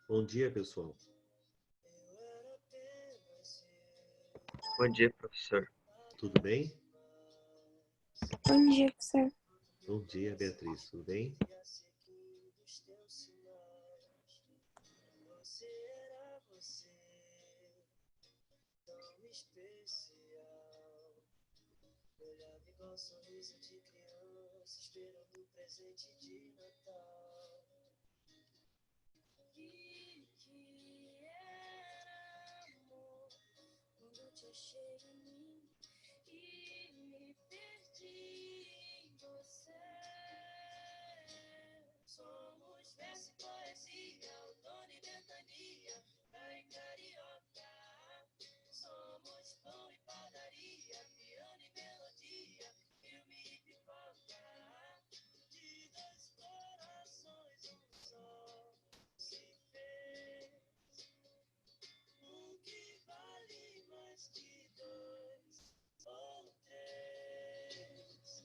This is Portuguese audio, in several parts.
Bom dia, pessoal. Bom dia, professor. Tudo bem? Bom dia, professor. Bom dia, Beatriz. Tudo bem? Sorriso de criança, esperando o presente de Natal. Que era amor quando te achei em mim e me perdi em você. Somos verso e poesia, outono e ventania, praia e carioca. Somos pão e padaria, piano e melodia, filme e pipoca. De dois corações um só se fez. O que vale mais que dois ou três?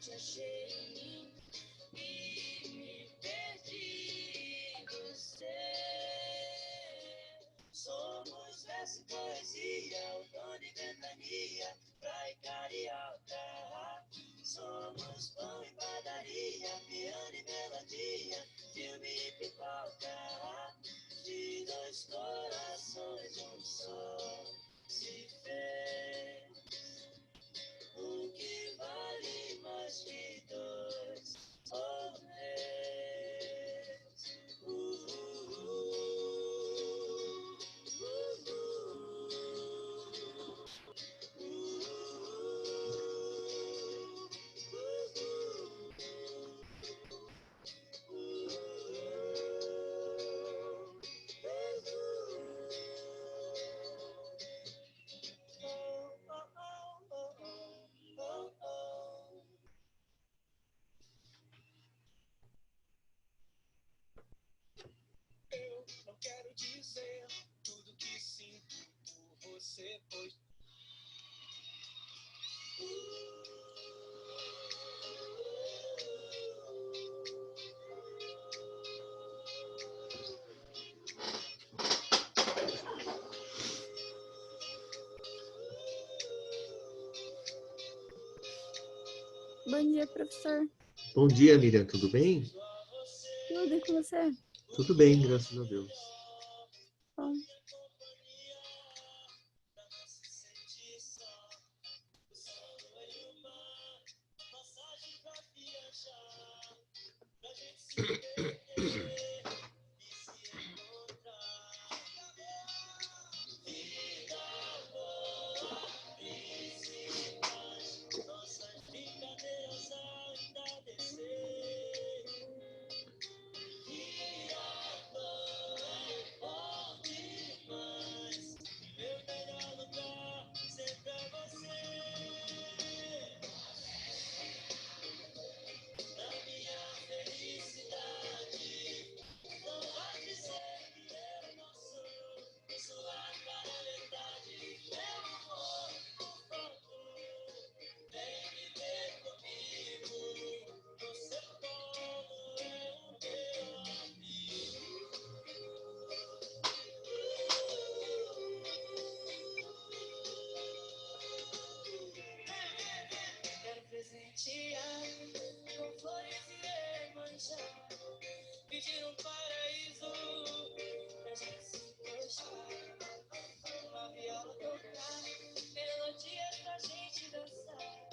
Te achei em mim e me perdi em você. Somos verso e poesia, outono e ventania, praia e carioca. Somos pão e padaria, piano e melodia, filme e pipoca. De dois corações um só se fez. O que vale mais que dois ou três? Eu não quero dizer tudo que sinto por você, pois Bom dia, professor. Bom dia, Miriam. Tudo bem? Tudo e com você? Tudo bem, graças a Deus. Bom. Nossas brincadeiras ainda descer. Que amor é bom demais. Meu melhor lugar sempre é você. Na minha felicidade, não vai dizer que eu não sou sua cara metade. Meu amor, por favor, vem viver comigo. No seu colo é o meu amigo. Quero presentear com flores e manjar, pedir um paraíso pra gente se encostar, uma viola tocar, melodias pra gente dançar,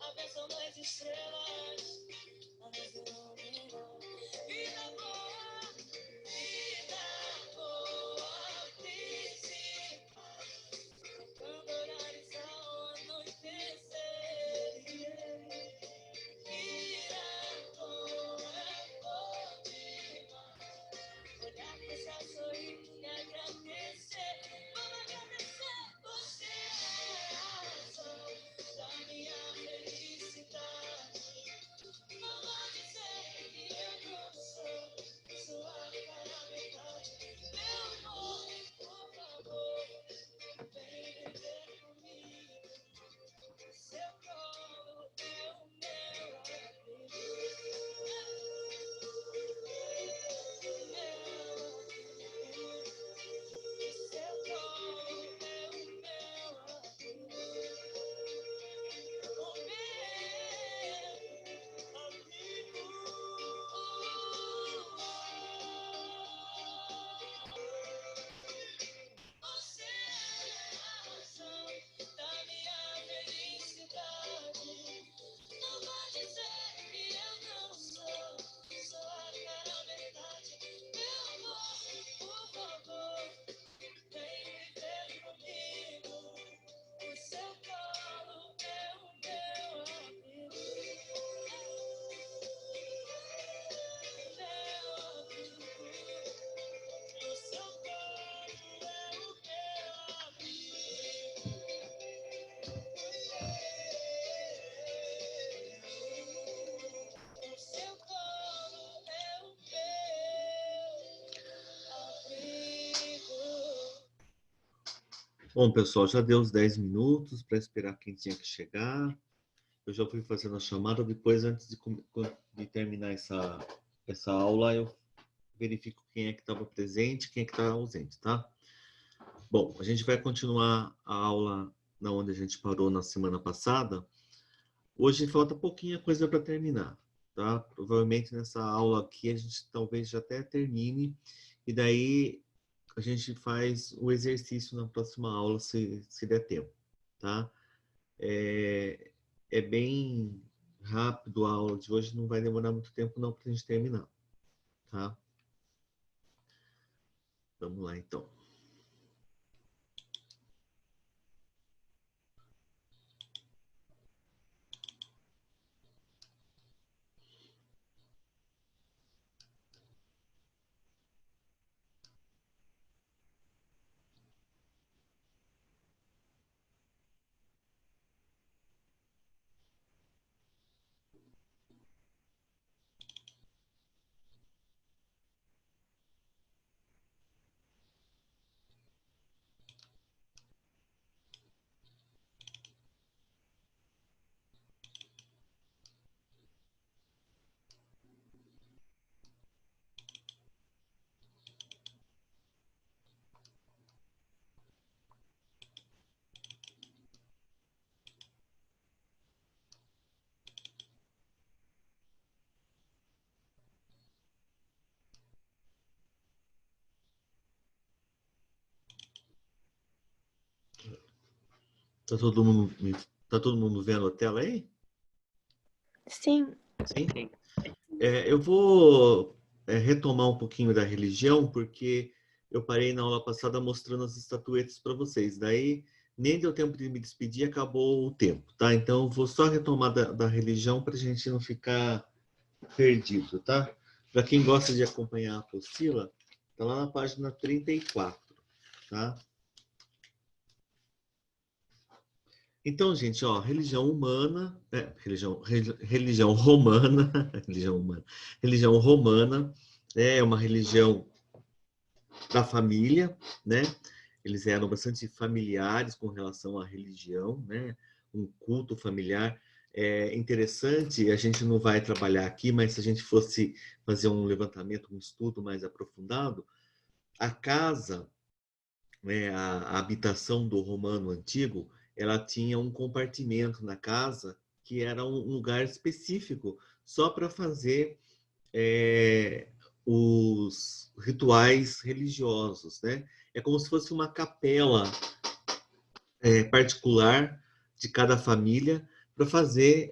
a bênção das estrelas, a luz iluminar. Vida boa, principal, quando horários ao anoitecer. Miracle é bom demais. Olhar pro céu, sorrir e agradecer. Vamos agradecer. Você é a razão da minha felicidade. Não vou dizer que eu não sou sua cara metade. Meu amor, por favor, vem viver comigo. Seu colo é o meu abrigo. Seu colo é o meu abrigo. O meu abrigo. Você é a razão da minha felicidade. Não vai dizer que eu não sou sua cara metade. Meu amor, por favor, vem viver comigo. O seu colo é o meu abrigo. Meu abrigo. O seu colo é o meu abrigo. O seu colo é o meu abrigo. Bom, pessoal, já deu os 10 minutos para esperar quem tinha que chegar. Eu já fui fazendo a chamada. Depois, antes de terminar essa aula, eu verifico quem é que estava presente, quem é que está ausente, tá? Bom, a gente vai continuar a aula na onde a gente parou na semana passada. Hoje falta pouquinha coisa para terminar, tá? Provavelmente nessa aula aqui a gente talvez já até termine, e daí a gente faz o exercício na próxima aula, se der tempo, tá? É bem rápido a aula de hoje, não vai demorar muito tempo não para a gente terminar, tá? Vamos lá, então. Tá todo mundo vendo a tela aí? Sim. Sim? Sim. Eu vou retomar um pouquinho da religião, porque eu parei na aula passada mostrando as estatuetas para vocês. Daí nem deu tempo de me despedir, acabou o tempo, tá? Então eu vou só retomar da religião para a gente não ficar perdido, tá? Para quem gosta de acompanhar a apostila, tá lá na página 34, tá? Então, gente, ó, religião humana, religião romana, religião romana é uma religião da família, né? Eles eram bastante familiares com relação à religião, né? Um culto familiar. É interessante, a gente não vai trabalhar aqui, mas se a gente fosse fazer um levantamento, um estudo mais aprofundado, a casa, né, a habitação do romano antigo, ela tinha um compartimento na casa que era um lugar específico só para fazer os rituais religiosos, né? É como se fosse uma capela particular de cada família para fazer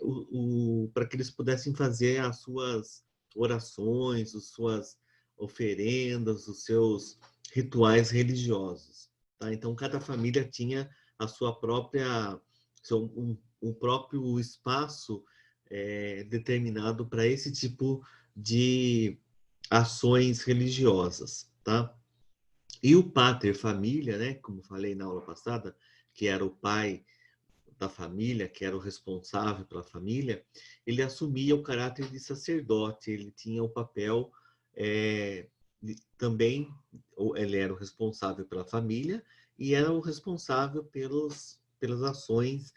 para que eles pudessem fazer as suas orações, as suas oferendas, os seus rituais religiosos, tá? Então cada família tinha a sua própria um próprio espaço determinado para esse tipo de ações religiosas, tá? E o pater família, né, como falei na aula passada, que era o pai da família, que era o responsável pela família, ele assumia o caráter de sacerdote, ele tinha o papel também, ele era o responsável pela família e era o responsável pelas ações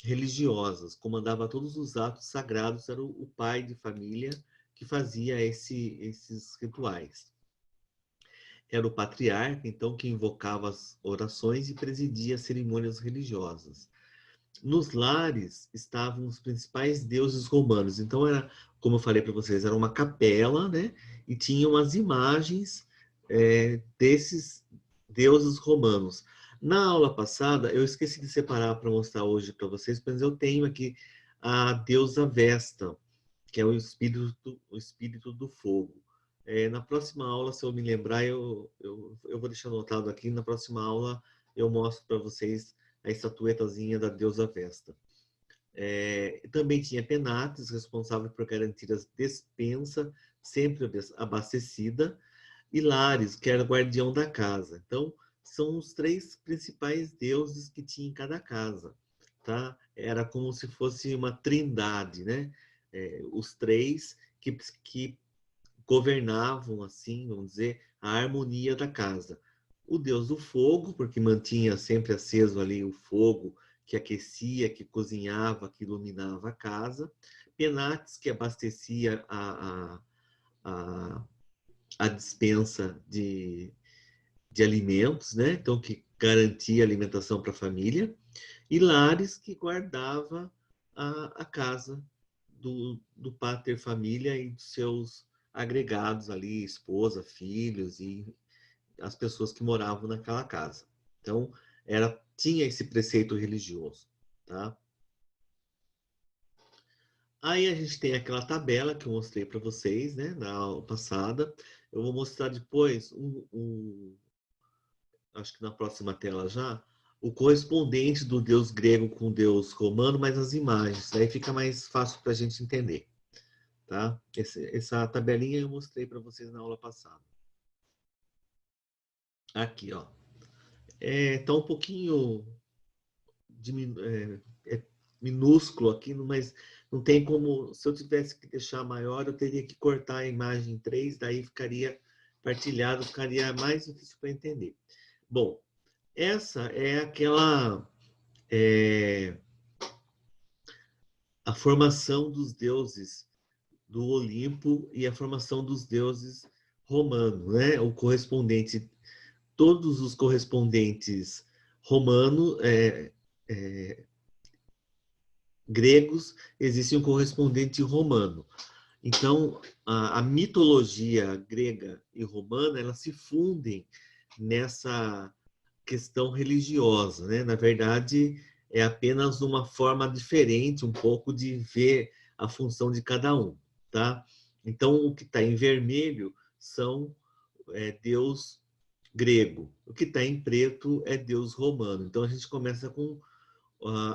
religiosas, comandava todos os atos sagrados, era o pai de família que fazia esses rituais. Era o patriarca, então, que invocava as orações e presidia as cerimônias religiosas. Nos lares estavam os principais deuses romanos. Então, era, como eu falei para vocês, era uma capela, né? E tinha umas imagens desses deuses romanos. Na aula passada, eu esqueci de separar para mostrar hoje para vocês, mas eu tenho aqui a deusa Vesta, que é o espírito do fogo. Na próxima aula, se eu me lembrar, eu vou deixar anotado aqui. Na próxima aula, eu mostro para vocês a estatuetazinha da deusa Vesta. Também tinha Penates, responsável por garantir a despensa sempre abastecida, e Lares, que era o guardião da casa. Então, são os três principais deuses que tinha em cada casa, tá? Era como se fosse uma trindade, né? Os três que governavam, assim, vamos dizer, a harmonia da casa. O deus do fogo, porque mantinha sempre aceso ali o fogo, que aquecia, que cozinhava, que iluminava a casa. Penates, que abastecia a dispensa de alimentos, né? Então, que garantia alimentação para a família. E Lares, que guardava a casa do pater família e dos seus agregados ali, esposa, filhos e as pessoas que moravam naquela casa. Então, tinha esse preceito religioso, tá? Aí a gente tem aquela tabela que eu mostrei para vocês, né, na aula passada. Eu vou mostrar depois, acho que na próxima tela já, o correspondente do deus grego com o deus romano, mas as imagens. Aí fica mais fácil para a gente entender. Tá? Essa tabelinha eu mostrei para vocês na aula passada. Aqui, ó. Tá um pouquinho minúsculo aqui, mas não tem como... Se eu tivesse que deixar maior, eu teria que cortar a imagem 3, daí ficaria partilhado, ficaria mais difícil para entender. Bom, essa é aquela... a formação dos deuses do Olimpo e a formação dos deuses romanos, né? O correspondente, todos os correspondentes romanos, gregos, existe um correspondente romano. Então, a mitologia grega e romana, elas se fundem nessa questão religiosa, né? Na verdade, é apenas uma forma diferente, um pouco, de ver a função de cada um, tá? Então, o que está em vermelho são Deus grego. O que está em preto é Deus romano. Então, a gente começa com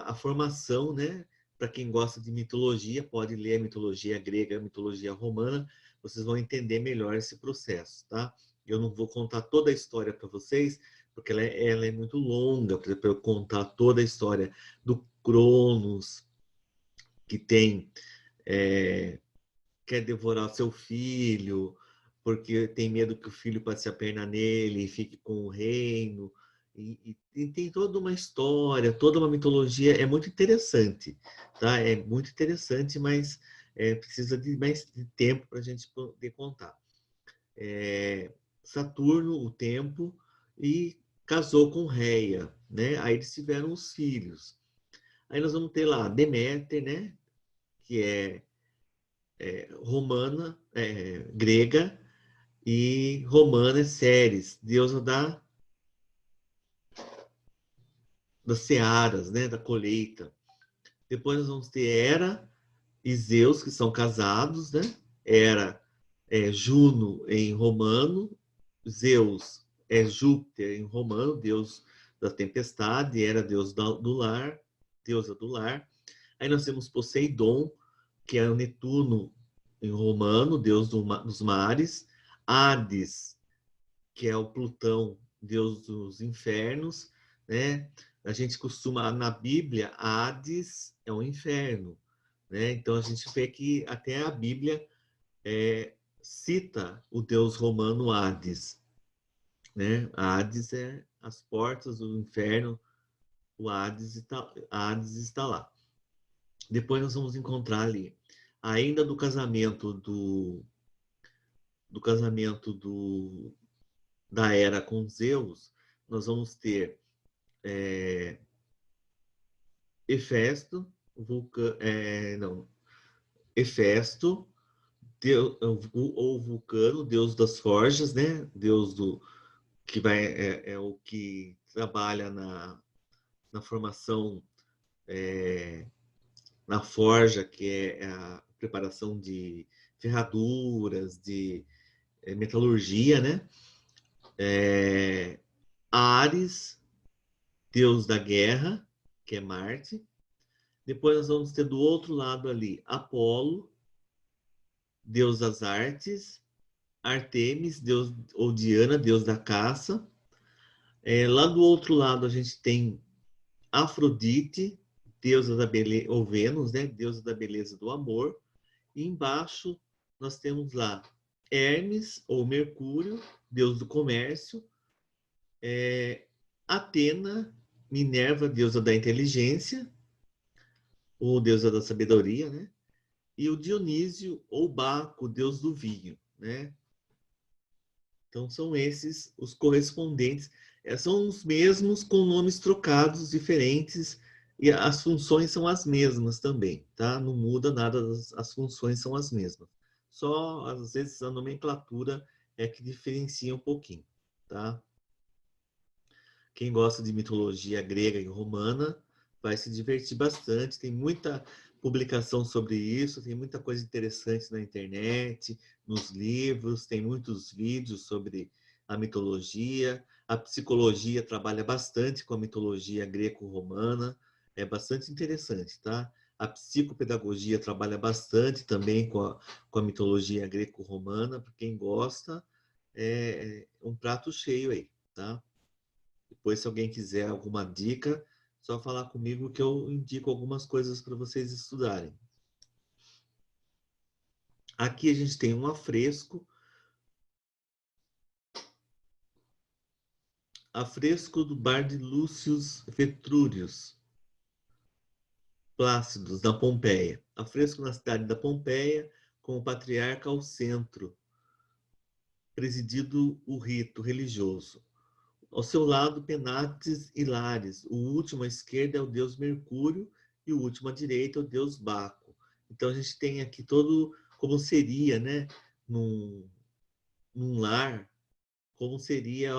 a formação, né? Para quem gosta de mitologia, pode ler a mitologia grega, a mitologia romana, vocês vão entender melhor esse processo, tá? Eu não vou contar toda a história para vocês, porque ela é muito longa para eu contar toda a história do Cronos, que tem quer devorar seu filho, porque tem medo que o filho passe a perna nele e fique com o reino. E tem toda uma história, toda uma mitologia, é muito interessante, tá? É muito interessante, mas precisa de mais tempo para a gente poder contar. Saturno, o tempo, e casou com Reia, né? Aí eles tiveram os filhos. Aí nós vamos ter lá Deméter, né? Que é romana, grega, e romana é Ceres, deusa das searas, né, da colheita. Depois nós vamos ter Hera e Zeus, que são casados, né? Hera é Juno em romano, Zeus é Júpiter em romano, deus da tempestade, Hera deus do lar, deusa do lar. Aí nós temos Poseidon, que é o Netuno em romano, deus dos mares, Hades, que é o Plutão, deus dos infernos, né? A gente costuma, na Bíblia, Hades é um inferno, né? Então a gente vê que até a Bíblia cita o deus romano Hades, né? Hades é as portas do inferno, o Hades está lá. Depois nós vamos encontrar ali, ainda do casamento da Hera com Zeus, nós vamos ter Hefesto, Hefesto, ou Vulcano, deus das forjas, né? Deus que é o que trabalha na formação, na forja, que é a preparação de ferraduras, de metalurgia, né? Ares, deus da guerra, que é Marte. Depois nós vamos ter do outro lado ali Apolo, deus das artes, Artemis, deus, ou Diana, deus da caça. Lá do outro lado a gente tem Afrodite, deusa da beleza, ou Vênus, né, deusa da beleza do amor. E embaixo nós temos lá Hermes, ou Mercúrio, deus do comércio. Atena, Minerva, deusa da inteligência, ou deusa da sabedoria, né? E o Dionísio, ou Baco, deus do vinho, né? Então, são esses os correspondentes. São os mesmos com nomes trocados, diferentes, e as funções são as mesmas também, tá? Não muda nada, as funções são as mesmas. Só, às vezes, a nomenclatura é que diferencia um pouquinho, tá? Quem gosta de mitologia grega e romana vai se divertir bastante. Tem muita publicação sobre isso, tem muita coisa interessante na internet, nos livros, tem muitos vídeos sobre a mitologia. A psicologia trabalha bastante com a mitologia greco-romana, é bastante interessante, tá? A psicopedagogia trabalha bastante também com a mitologia greco-romana, para quem gosta, é um prato cheio aí, tá? Depois, se alguém quiser alguma dica, só falar comigo que eu indico algumas coisas para vocês estudarem. Aqui a gente tem um afresco do bar de Lúcius Vetrúrios Plácidos, na Pompeia. Afresco na cidade da Pompeia, com o patriarca ao centro, presidido o rito religioso. Ao seu lado, Penates e Lares. O último à esquerda é o deus Mercúrio e o último à direita é o deus Baco. Então a gente tem aqui todo como seria, né, num lar, como seria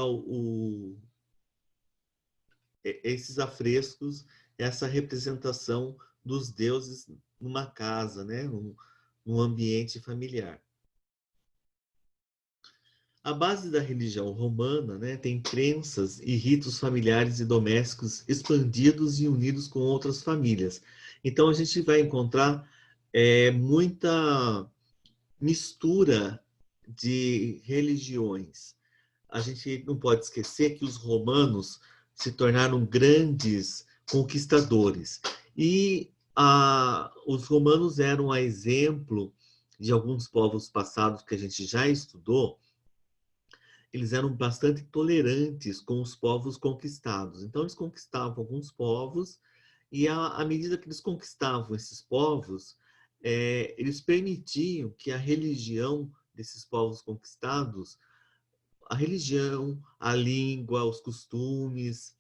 esses afrescos, essa representação dos deuses numa casa, né? Num ambiente familiar. A base da religião romana, né, tem crenças e ritos familiares e domésticos expandidos e unidos com outras famílias. Então a gente vai encontrar muita mistura de religiões. A gente não pode esquecer que os romanos se tornaram grandes conquistadores. E os romanos eram a exemplo de alguns povos passados que a gente já estudou. Eles eram bastante tolerantes com os povos conquistados. Então, eles conquistavam alguns povos e, à medida que eles conquistavam esses povos, eles permitiam que a religião desses povos conquistados, a religião, a língua, os costumes,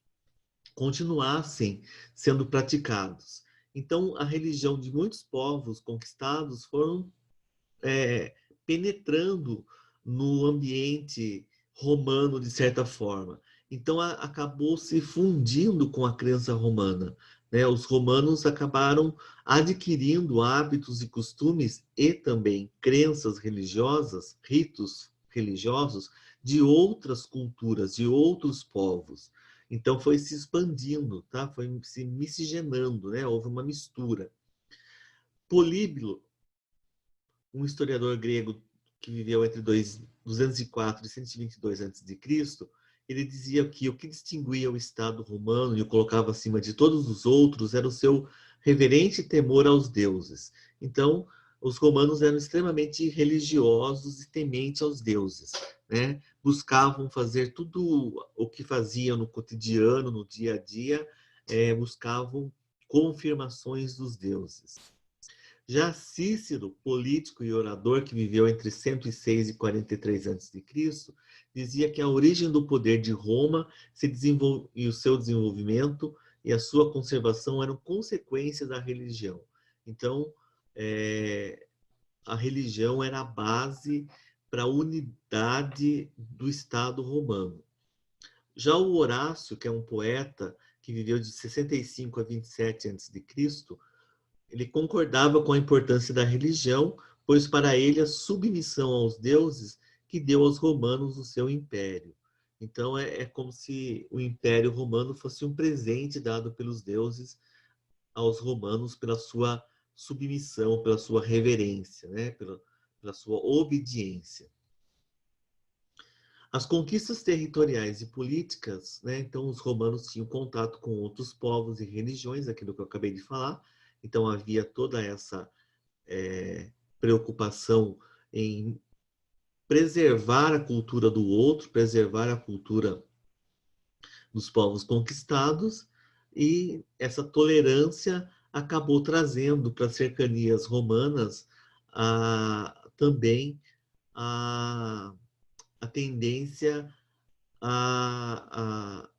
continuassem sendo praticados. Então, a religião de muitos povos conquistados foram penetrando no ambiente romano, de certa forma. Então, acabou se fundindo com a crença romana. Né? Os romanos acabaram adquirindo hábitos e costumes e também crenças religiosas, ritos religiosos, de outras culturas, de outros povos. Então, foi se expandindo, tá? Foi se miscigenando, né? Houve uma mistura. Políbilo, um historiador grego que viveu entre 204 e 122 a.C., ele dizia que o que distinguia o Estado romano e o colocava acima de todos os outros era o seu reverente temor aos deuses. Então, os romanos eram extremamente religiosos e tementes aos deuses, né? Buscavam fazer tudo o que faziam no cotidiano, no dia a dia, buscavam confirmações dos deuses. Já Cícero, político e orador que viveu entre 106 e 43 a.C., dizia que a origem do poder de Roma e o seu desenvolvimento e a sua conservação eram consequência da religião. Então, a religião era a base para a unidade do Estado romano. Já o Horácio, que é um poeta que viveu de 65 a 27 a.C., ele concordava com a importância da religião, pois para ele a submissão aos deuses que deu aos romanos o seu império. Então é como se o Império Romano fosse um presente dado pelos deuses aos romanos pela sua submissão, pela sua reverência, né? pela sua obediência. As conquistas territoriais e políticas, né? Então os romanos tinham contato com outros povos e religiões, aquilo que eu acabei de falar. Então havia toda essa preocupação em preservar a cultura do outro, preservar a cultura dos povos conquistados, e essa tolerância acabou trazendo para as cercanias romanas também a tendência a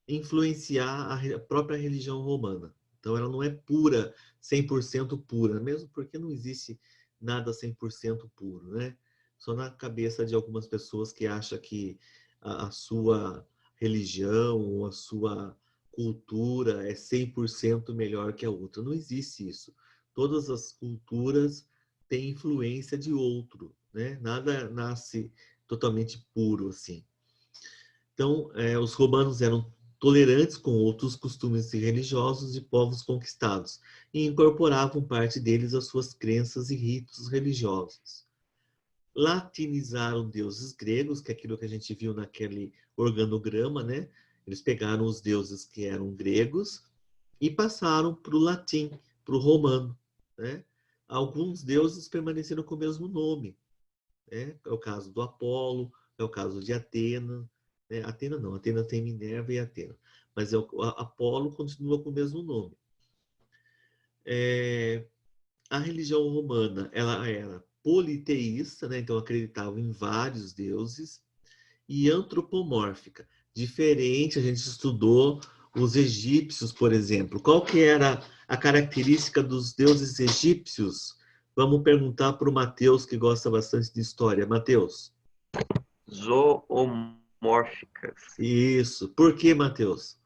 influenciar a própria religião romana. Então, ela não é pura, 100% pura, mesmo porque não existe nada 100% puro, né? Só na cabeça de algumas pessoas que acham que a sua religião ou a sua cultura é 100% melhor que a outra. Não existe isso. Todas as culturas têm influência de outro, né? Nada nasce totalmente puro assim. Então, os romanos eram tolerantes com outros costumes religiosos de povos conquistados e incorporavam parte deles às suas crenças e ritos religiosos. Latinizaram deuses gregos, que é aquilo que a gente viu naquele organograma, né? Eles pegaram os deuses que eram gregos e passaram para o latim, para o romano, né? Alguns deuses permaneceram com o mesmo nome, né? É o caso do Apolo, é o caso de Atena. Atena não, Atena tem Minerva e Atena, mas Apolo continua com o mesmo nome. A religião romana, ela era politeísta, né? Então acreditava em vários deuses, e antropomórfica. Diferente, a gente estudou os egípcios, por exemplo. Qual que era a característica dos deuses egípcios? Vamos perguntar para o Matheus, que gosta bastante de história. Matheus. Zoomórficas. Isso. Por que, Matheus?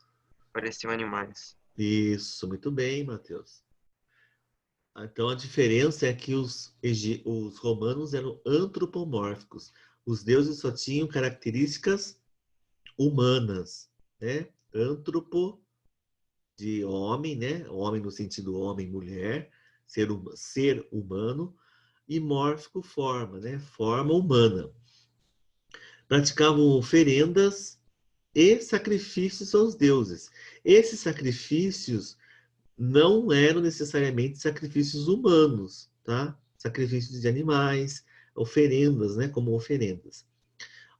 Pareciam animais. Isso. Muito bem, Matheus. Então, a diferença é que os romanos eram antropomórficos. Os deuses só tinham características humanas, né? Antropo, de homem, né? Homem no sentido homem, mulher, ser humano, e mórfico, forma, né? Forma humana. Praticavam oferendas e sacrifícios aos deuses. Esses sacrifícios não eram necessariamente sacrifícios humanos, tá? Sacrifícios de animais, oferendas, né? Como oferendas.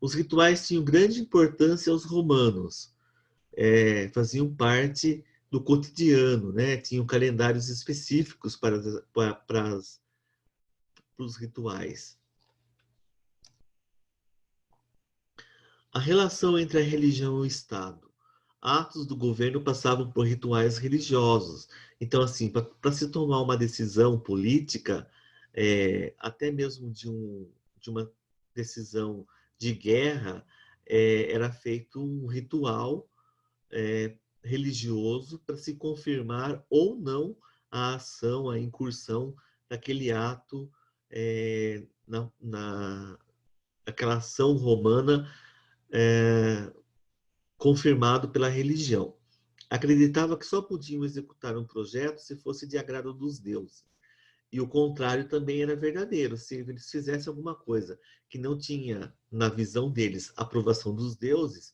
Os rituais tinham grande importância aos romanos, faziam parte do cotidiano, né? Tinham calendários específicos para os rituais. A relação entre a religião e o Estado. Atos do governo passavam por rituais religiosos. Então, assim, para se tomar uma decisão política, até mesmo de uma decisão de guerra, era feito um ritual religioso para se confirmar ou não a ação, a incursão daquele ato, aquela ação romana confirmado pela religião. Acreditava que só podiam executar um projeto se fosse de agrado dos deuses. E o contrário também era verdadeiro. Se eles fizessem alguma coisa que não tinha, na visão deles, aprovação dos deuses,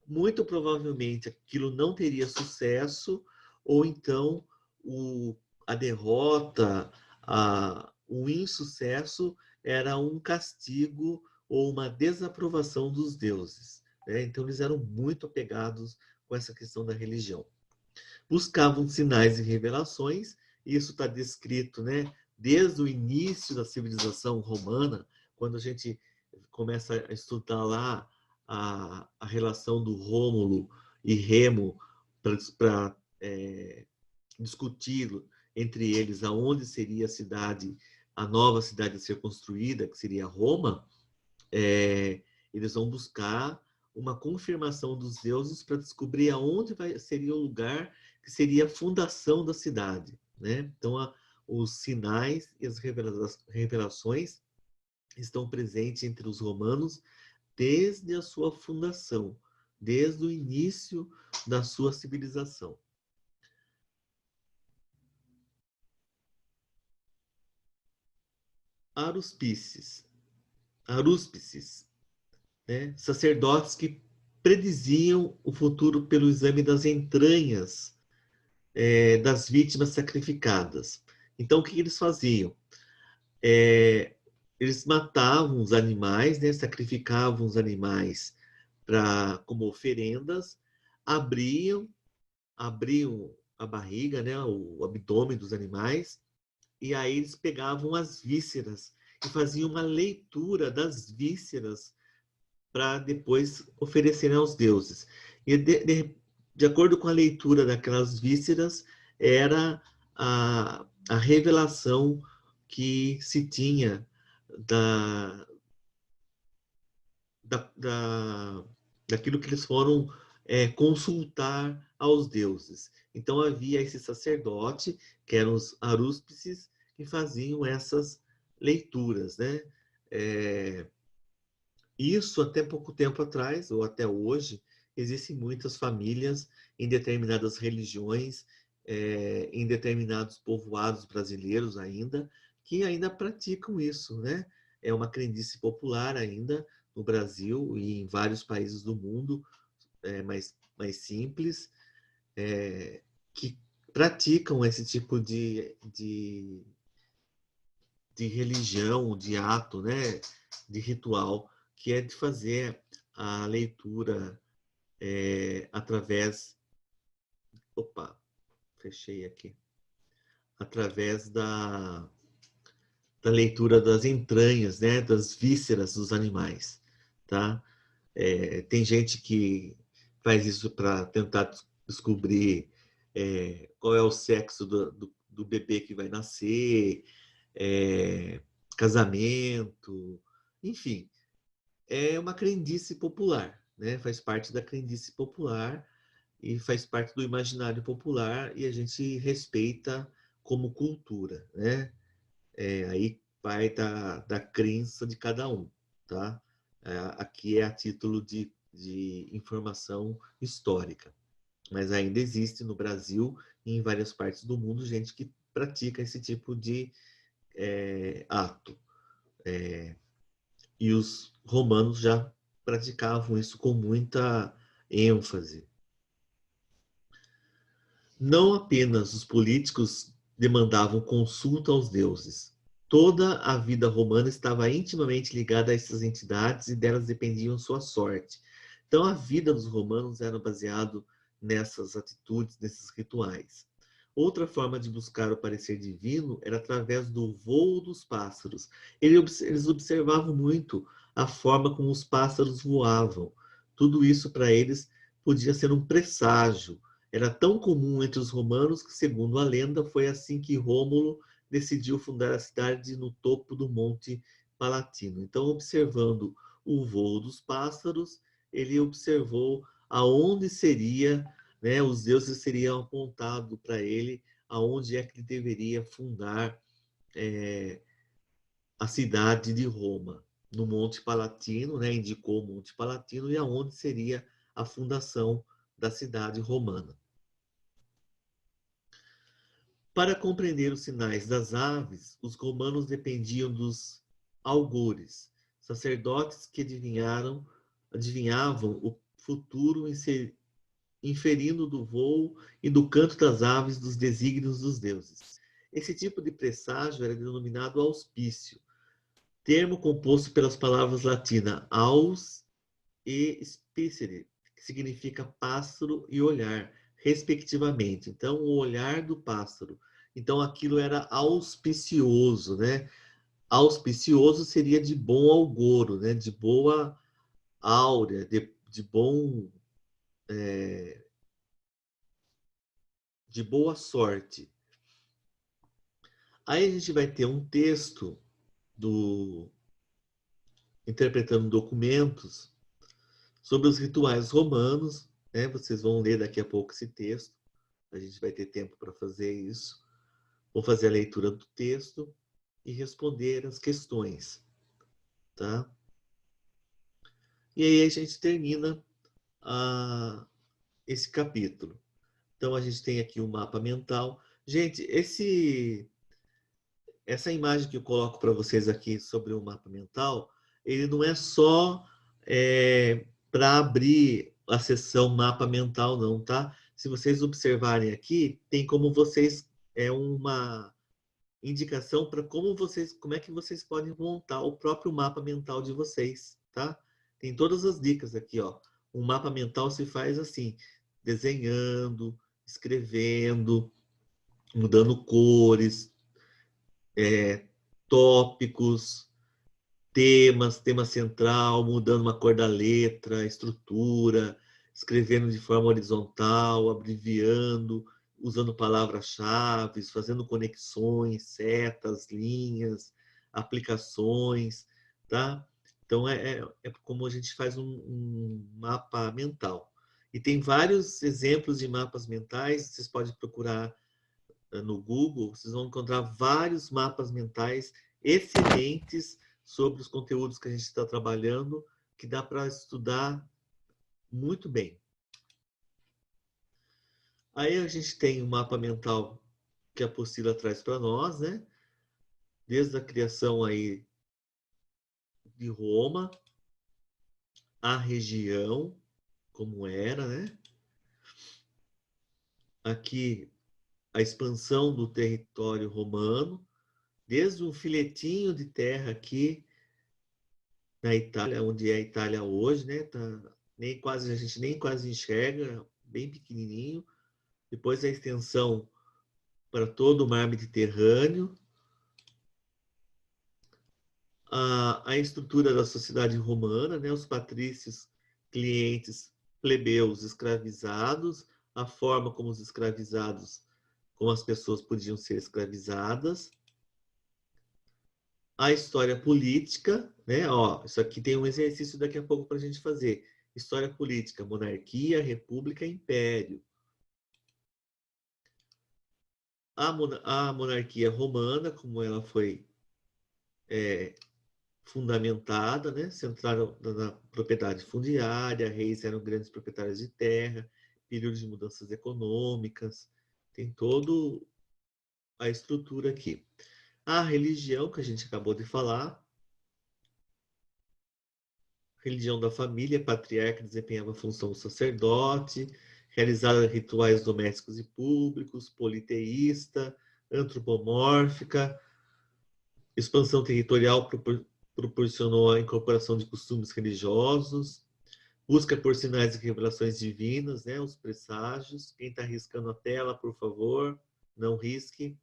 muito provavelmente aquilo não teria sucesso, ou então a derrota, o insucesso era um castigo ou uma desaprovação dos deuses, né? Então eles eram muito apegados com essa questão da religião. Buscavam sinais e revelações, e isso está descrito, né, desde o início da civilização romana, quando a gente começa a estudar lá a relação do Rômulo e Remo para discutir entre eles aonde seria a cidade, a nova cidade a ser construída, que seria Roma. Eles vão buscar uma confirmação dos deuses para descobrir aonde seria o lugar que seria a fundação da cidade, né? Então, os sinais e as revelações estão presentes entre os romanos desde a sua fundação, desde o início da sua civilização. Arúspices, né? Sacerdotes que prediziam o futuro pelo exame das entranhas das vítimas sacrificadas. Então, o que eles faziam? Eles matavam os animais, né? Sacrificavam os animais como oferendas, abriam a barriga, né? O abdômen dos animais, e aí eles pegavam as vísceras e faziam uma leitura das vísceras para depois oferecerem aos deuses. E de acordo com a leitura daquelas vísceras, era a revelação que se tinha daquilo que eles foram consultar aos deuses. Então havia esse sacerdote, que eram os arúspices, que faziam essas leituras, né? Isso até pouco tempo atrás, ou até hoje, existem muitas famílias em determinadas religiões, em determinados povoados brasileiros ainda, que ainda praticam isso, né? É uma crendice popular ainda no Brasil e em vários países do mundo, mais simples, que praticam esse tipo de religião, de ato, né? De ritual, que é de fazer a leitura através... Opa, fechei aqui. Através da leitura das entranhas, né? Das vísceras dos animais, tá? Tem gente que faz isso para tentar descobrir qual é o sexo do bebê que vai nascer, casamento, enfim. É uma crendice popular, né? Faz parte da crendice popular e faz parte do imaginário popular, e a gente respeita como cultura, né? Aí vai da crença de cada um, tá? Aqui é a título de informação histórica. Mas ainda existe no Brasil e em várias partes do mundo gente que pratica esse tipo de ato. E os romanos já praticavam isso com muita ênfase. Não apenas os políticos demandavam consulta aos deuses. Toda a vida romana estava intimamente ligada a essas entidades e delas dependiam sua sorte. Então a vida dos romanos era baseada nessas atitudes, nesses rituais. Outra forma de buscar o parecer divino era através do voo dos pássaros. Eles observavam muito a forma como os pássaros voavam. Tudo isso para eles podia ser um presságio. Era tão comum entre os romanos que, segundo a lenda, foi assim que Rômulo decidiu fundar a cidade no topo do Monte Palatino. Então, observando o voo dos pássaros, ele observou aonde seria, né, os deuses seriam apontados para ele, aonde é que ele deveria fundar a cidade de Roma, no Monte Palatino, né, indicou o Monte Palatino e aonde seria a fundação da cidade romana. Para compreender os sinais das aves, os romanos dependiam dos augures, sacerdotes que adivinhavam o futuro inferindo do voo e do canto das aves dos desígnios dos deuses. Esse tipo de presságio era denominado auspício, termo composto pelas palavras latinas aus e spicere, que significa pássaro e olhar, respectivamente. Então, o olhar do pássaro. Então, aquilo era auspicioso, né? Auspicioso seria de bom agouro, né? De boa áurea, de bom, de boa sorte. Aí a gente vai ter um texto do interpretando documentos sobre os rituais romanos, né? Vocês vão ler daqui a pouco esse texto. A gente vai ter tempo para fazer isso. Vou fazer a leitura do texto e responder as questões, tá? E aí a gente termina esse capítulo. Então a gente tem aqui o mapa mental. Gente, essa imagem que eu coloco para vocês aqui sobre o mapa mental, ele não é só para abrir a seção mapa mental, não, tá? Se vocês observarem aqui, tem como vocês uma indicação para como é que vocês podem montar o próprio mapa mental de vocês, tá? Tem todas as dicas aqui, ó. Um mapa mental se faz assim, desenhando, escrevendo, mudando cores, tópicos, tema central, mudando uma cor da letra, estrutura, escrevendo de forma horizontal, abreviando, usando palavras-chave, fazendo conexões, setas, linhas, aplicações, tá? Então, é como a gente faz um mapa mental. E tem vários exemplos de mapas mentais, vocês podem procurar no Google, vocês vão encontrar vários mapas mentais excelentes sobre os conteúdos que a gente está trabalhando, que dá para estudar muito bem. Aí a gente tem o mapa mental que a apostila traz para nós, né? Desde a criação aí de Roma, a região, como era, né? Aqui a expansão do território romano, desde um filetinho de terra aqui na Itália, onde é a Itália hoje, né? A gente nem quase enxerga, bem pequenininho. Depois a extensão para todo o mar Mediterrâneo, a estrutura da sociedade romana, né? Os patrícios, clientes, plebeus, escravizados, a forma como os escravizados, como as pessoas podiam ser escravizadas, a história política, né? Ó, isso aqui tem um exercício daqui a pouco para a gente fazer. História política, monarquia, república, império. a monarquia romana, como ela foi fundamentada, né? Centrada na propriedade fundiária, reis eram grandes proprietários de terra, período de mudanças econômicas, tem toda a estrutura aqui. A religião, que a gente acabou de falar, religião da família, patriarca desempenhava a função do sacerdote, realizava rituais domésticos e públicos, politeísta, antropomórfica, expansão territorial proporcionou a incorporação de costumes religiosos, busca por sinais e revelações divinas, né, os presságios. Quem está riscando a tela, por favor, não risque.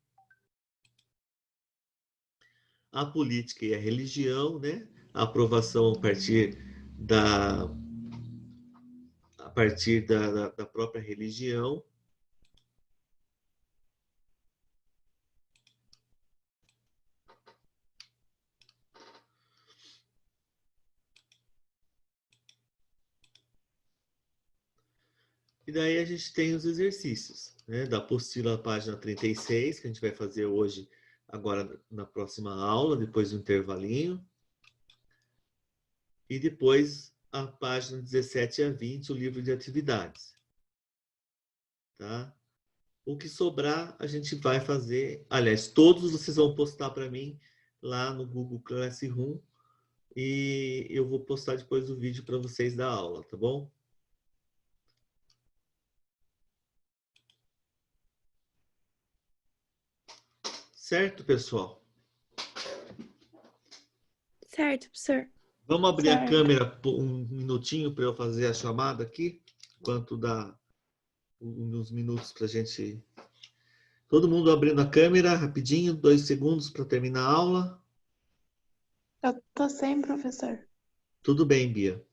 A política e a religião, né, a aprovação a partir da própria religião. E daí a gente tem os exercícios, né? Da apostila, página 36, que a gente vai fazer hoje, agora na próxima aula, depois do intervalinho. E depois a página 17 a 20, o livro de atividades. Tá? O que sobrar, a gente vai fazer. Aliás, todos vocês vão postar para mim lá no Google Classroom. E eu vou postar depois o vídeo para vocês da aula, tá bom? Certo, pessoal? Certo, professor. Vamos abrir a Certo. câmera por um minutinho para eu fazer a chamada aqui, enquanto dá uns minutos para a gente... Todo mundo abrindo a câmera, rapidinho, 2 segundos para terminar a aula. Eu tô sem, professor. Tudo bem, Bia.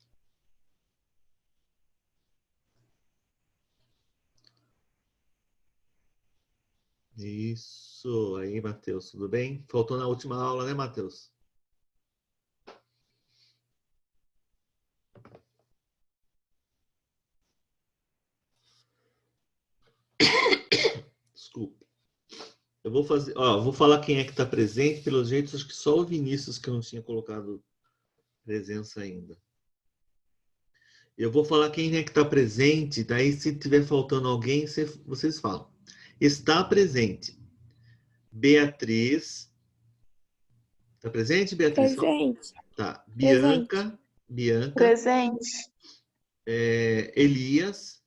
Isso, aí, Matheus, tudo bem? Faltou na última aula, né, Matheus? Desculpa. Eu vou fazer, vou falar quem é que está presente, pelos jeitos, acho que só o Vinícius que eu não tinha colocado presença ainda. Eu vou falar quem é que está presente, daí se tiver faltando alguém, vocês falam. Está presente Beatriz. Está presente, Beatriz? Presente. Tá. Presente. Bianca. Presente. Elias.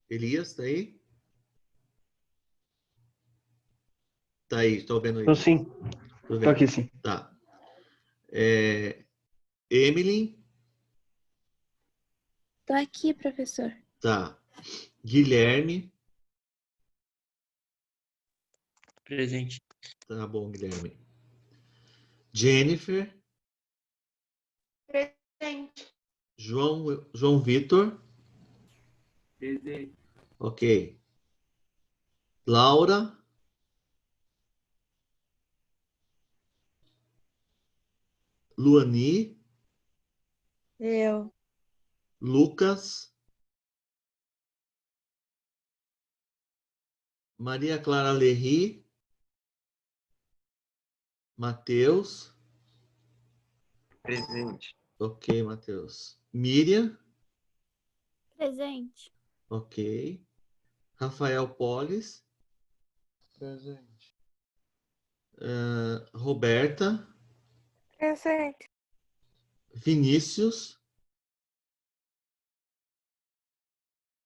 Elias, tá aí? Tá aí, estou vendo aí. Tô sim. Tô Tô aqui sim. Tá. Emily. Tô aqui, professor. Tá. Guilherme. Presente. Tá bom, Guilherme. Jennifer. Presente. João Vitor. Presente. Ok. Laura. Luani. Eu. Lucas. Maria Clara Lerri. Matheus. Presente. Ok, Matheus. Miriam. Presente. Ok. Rafael Polis. Presente. Roberta. Presente. Vinícius.